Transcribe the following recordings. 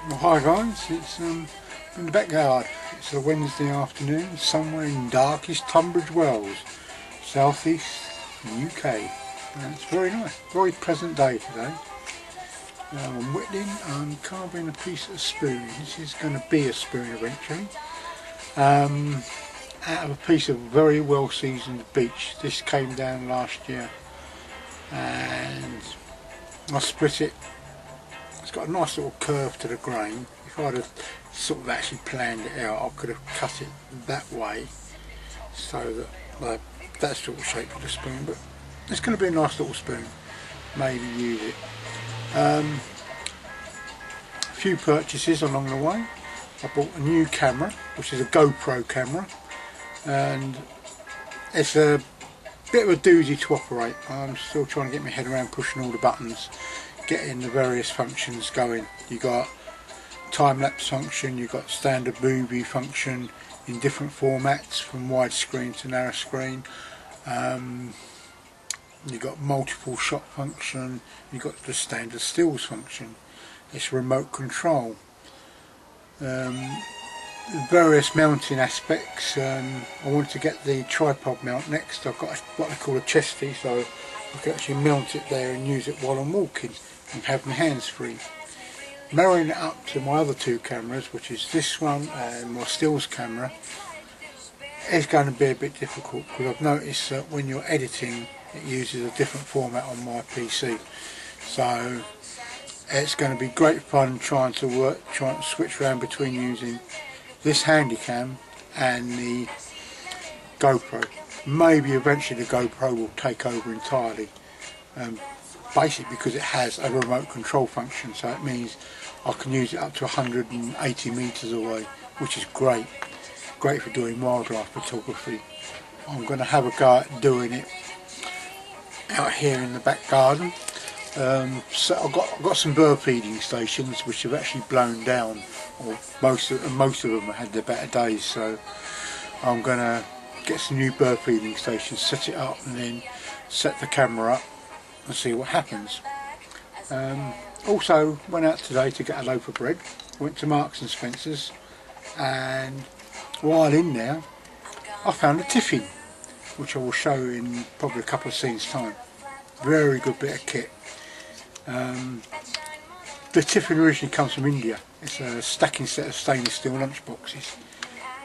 Well, hi guys, it's in the backyard. It's a Wednesday afternoon somewhere in darkest Tunbridge Wells, southeast UK. And it's very nice, very pleasant day today. I'm whittling, I'm carving a piece of spoon. This is going to be a spoon eventually. Out of a piece of very well seasoned beech. This came down last year and I split it. It's got a nice little curve to the grain. If I'd have sort of actually planned it out, I could have cut it that way so that that sort of shape of the spoon. But it's going to be a nice little spoon. Maybe use it. A few purchases along the way. I bought a new camera, which is a GoPro camera, and it's a bit of a doozy to operate. I'm still trying to get my head around pushing all the buttons, getting the various functions going. You got time-lapse function, you got standard movie function in different formats from widescreen to narrow screen. You got multiple shot function, you got the standard stills function. It's remote control. Various mounting aspects. I want to get the tripod mount next. I've got what I call a chesty, so I can actually mount it there and use it while I'm walking and have my hands free. Marrying it up to my other two cameras, which is this one and my stills camera, is going to be a bit difficult because I've noticed that when you're editing it uses a different format on my PC. So it's going to be great fun trying to switch around between using this Handycam and the GoPro. Maybe eventually the GoPro will take over entirely, basically because it has a remote control function, so it means I can use it up to 180 metres away, which is great for doing wildlife photography. I'm going to have a go at doing it out here in the back garden. So I've got some bird feeding stations which have actually blown down, or most of them have had their better days, so I'm going to get some new bird feeding stations, set it up and then set the camera up and see what happens. Also went out today to get a loaf of bread, went to Marks and Spencer's, and while in there I found a tiffin, which I will show in probably a couple of scenes time. Very good bit of kit. The tiffin originally comes from India. It's a stacking set of stainless steel lunch boxes.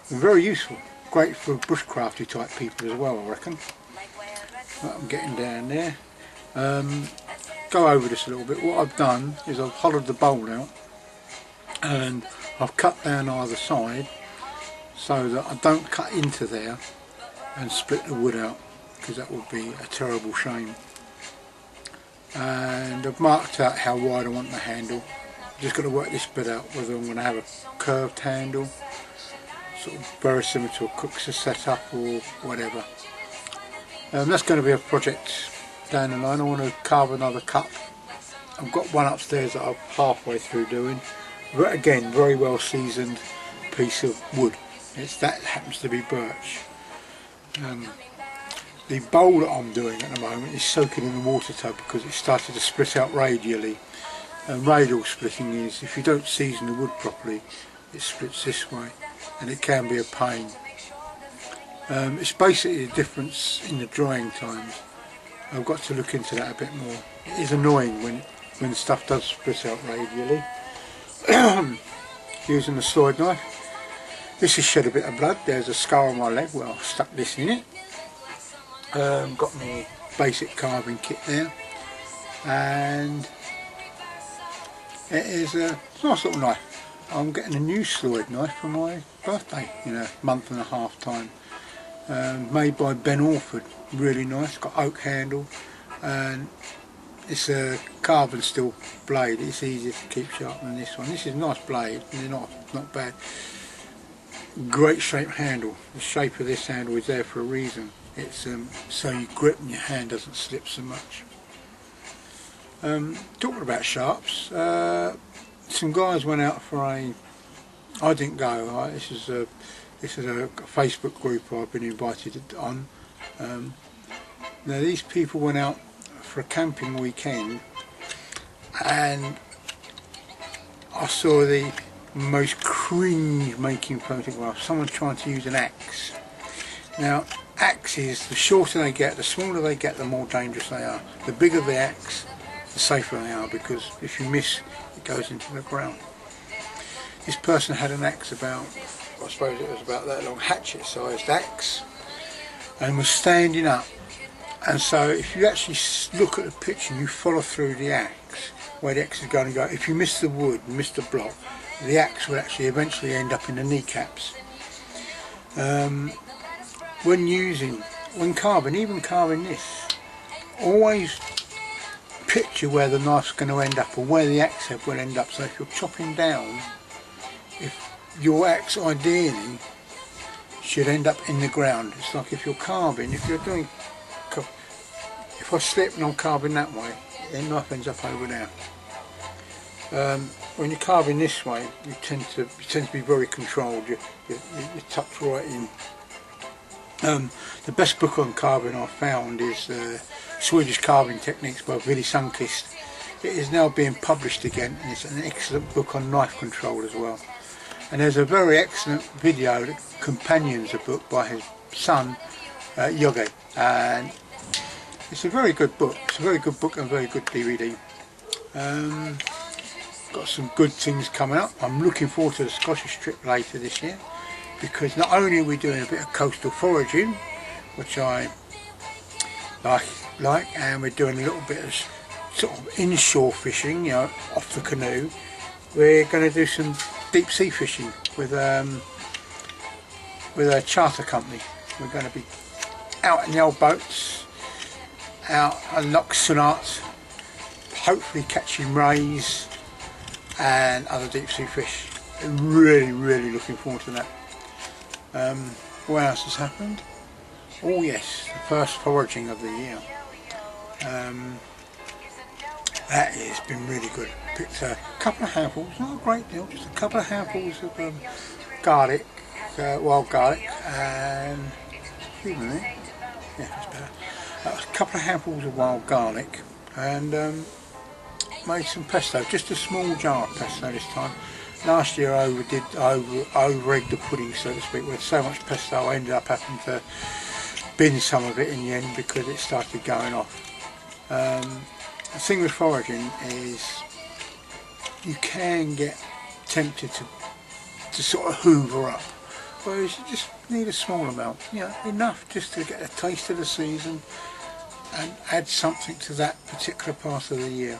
Very useful, great for bushcrafty type people as well, I reckon. I'm getting down there. Go over this a little bit. What I've done is I've hollowed the bowl out and I've cut down either side so that I don't cut into there and split the wood out, because that would be a terrible shame. And I've marked out how wide I want the handle. I've just got to work this bit out, whether I'm going to have a curved handle, sort of very similar to a cook's setup or whatever. That's going to be a project down the line. I want to carve another cup. I've got one upstairs that I'm halfway through doing. But again, very well seasoned piece of wood. That happens to be birch. The bowl that I'm doing at the moment is soaking in the water tub because it started to split out radially. And radial splitting is, if you don't season the wood properly, it splits this way and it can be a pain. It's basically the difference in the drying times. I've got to look into that a bit more. It is annoying when stuff does split out radially. Using the slide knife. This has shed a bit of blood. There's a scar on my leg where I stuck this in it. Got my basic carving kit there, and it is a nice little knife. I'm getting a new slide knife for my birthday in a month and a half time. Made by Ben Orford, really nice, got oak handle, and it's a carbon steel blade. It's easier to keep sharp than this one. This is a nice blade, and they're not bad. Great shaped handle. The shape of this handle is there for a reason. It's so you grip and your hand doesn't slip so much. Talking about sharps, some guys went out for I didn't go. This is a Facebook group I've been invited on. Now these people went out for a camping weekend, and I saw the most cringe-making photograph. Someone trying to use an axe. Now, axes, the shorter they get, the smaller they get, the more dangerous they are. The bigger the axe, the safer they are, because if you miss, it goes into the ground. This person had an axe about, I suppose it was about that long, hatchet-sized axe, and was standing up. And so if you actually look at the picture and you follow through the axe, where the axe is going to go, if you miss the wood, miss the block, the axe will actually eventually end up in the kneecaps. When carving, even carving this, always picture where the knife's going to end up, or where the axe head will end up. So if you're chopping down, if your axe ideally should end up in the ground. It's like if you're carving, if I slip and I'm carving that way, the knife ends up over there. When you're carving this way, you tend to be very controlled. You tuck right in. The best book on carving I've found is Swedish Carving Techniques by Ville Sundqvist. It is now being published again, and it's an excellent book on knife control as well. And there's a very excellent video that companions the book by his son, Yogi, and it's a very good book. It's a very good book and a very good DVD. Got some good things coming up. I'm looking forward to the Scottish trip later this year, because not only are we doing a bit of coastal foraging, which I like, and we're doing a little bit of sort of inshore fishing, you know, off the canoe. We're going to do some deep sea fishing with a charter company. We're going to be out in the old boats, out on Loch Sonart, hopefully catching rays and other deep sea fish. Really looking forward to that. What else has happened? Oh yes, the first foraging of the year. That has been really good. Picked a couple of handfuls, not a great deal, just a couple of handfuls of garlic, wild garlic, and a couple of handfuls of wild garlic, and made some pesto, just a small jar of pesto this time. Last year I over-egged the pudding, so to speak, with so much pesto I ended up having to bin some of it in the end because it started going off. The thing with foraging is you can get tempted to sort of hoover up, whereas you just need a small amount, you know, enough just to get a taste of the season and add something to that particular part of the year.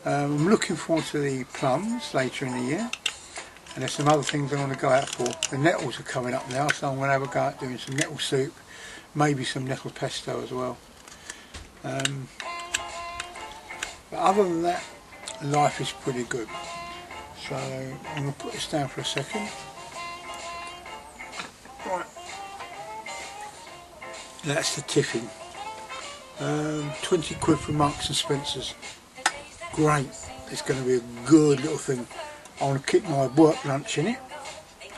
I'm looking forward to the plums later in the year, and there's some other things I want to go out for. The nettles are coming up now, so I'm going to have a go at doing some nettle soup, maybe some nettle pesto as well. But other than that, life is pretty good. So I'm going to put this down for a second. Right, that's the tiffin. 20 quid from Marks and Spencer's. Great, it's going to be a good little thing. I want to keep my work lunch in it.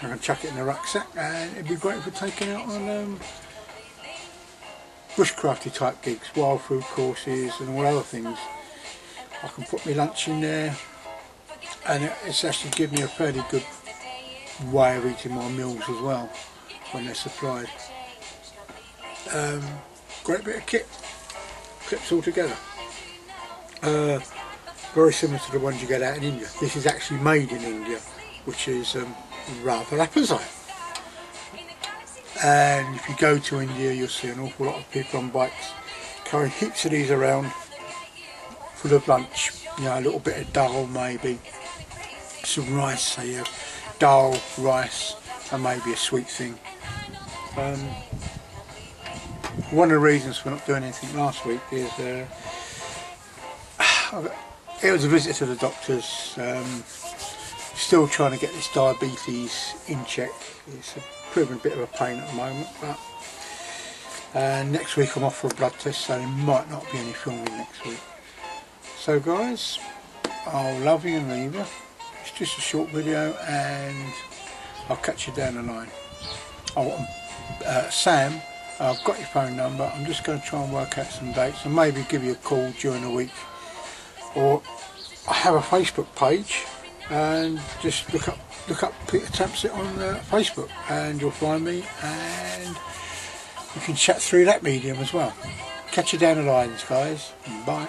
I can chuck it in the rucksack, and it'd be great for taking out on bushcrafty type gigs, wild food courses and all other things. I can put my lunch in there, and it's actually given me a fairly good way of eating my meals as well when they're supplied. Great bit of kit, clips all together. Very similar to the ones you get out in India. This is actually made in India, which is rather apposite. And if you go to India, you'll see an awful lot of people on bikes carrying heaps of these around full of lunch. You know, a little bit of dal, maybe some rice, say dal, rice, and maybe a sweet thing. One of the reasons for not doing anything last week is it was a visit to the doctors. Still trying to get this diabetes in check. It's proving a bit of a pain at the moment, but next week I'm off for a blood test, so there might not be any filming next week. So guys, I'll love you and leave you. It's just a short video, and I'll catch you down the line. Sam, I've got your phone number. I'm just going to try and work out some dates and maybe give you a call during the week. Or I have a Facebook page, and just look up Peter Tampsit on Facebook, and you'll find me, and you can chat through that medium as well. Catch you down the lines, guys. Bye.